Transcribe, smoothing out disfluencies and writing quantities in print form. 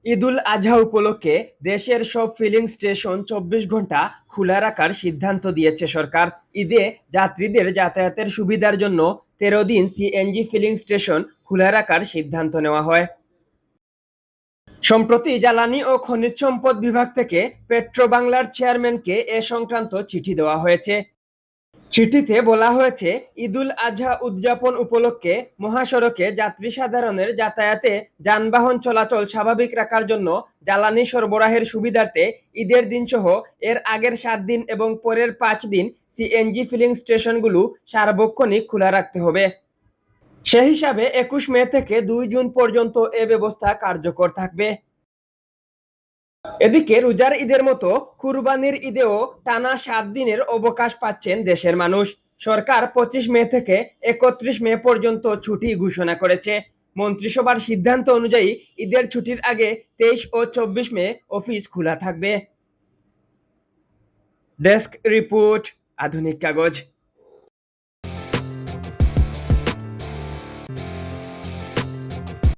ঈদুল আজহা উপলক্ষে দেশের সব ফিলিং স্টেশন ২৪ ঘন্টা খোলা রাখার সিদ্ধান্ত দিয়েছে সরকার। ঈদে যাত্রীদের যাতায়াতের সুবিধার জন্য ১৩ দিন সিএনজি ফিলিং স্টেশন খোলা রাখার সিদ্ধান্ত নেওয়া হয়। সম্প্রতি জ্বালানি ও খনিজ সম্পদ বিভাগ থেকে পেট্রোবাংলার চেয়ারম্যানকে এ সংক্রান্ত চিঠি দেওয়া হয়েছে। চিঠিতে বলা হয়েছে, ঈদুল আজহা উদযাপন উপলক্ষে মহাসড়কে যাত্রী সাধারণের যাতায়াতে যানবাহন চলাচল স্বাভাবিক রাখার জন্য জ্বালানি সরবরাহের সুবিধার্থে ঈদের দিনসহ এর আগের ৭ দিন এবং পরের ৫ দিন সিএনজি ফিলিং স্টেশনগুলো সার্বক্ষণিক খোলা রাখতে হবে। সে হিসাবে ২১ মে থেকে ২ জুন পর্যন্ত এ ব্যবস্থা কার্যকর থাকবে। এদিকে রোজার ঈদের মতো কুরবানির ঈদেও টানা ৭ দিনের অবকাশ পাচ্ছেন দেশের মানুষ। সরকার ২৫ মে থেকে ৩১ মে পর্যন্ত ছুটি ঘোষণা করেছে। মন্ত্রিসভার সিদ্ধান্ত অনুযায়ী ঈদের ছুটির আগে ২৩ ও ২৪ মে অফিস খোলা থাকবে। ডেস্ক রিপোর্ট, আধুনিক কাগজ।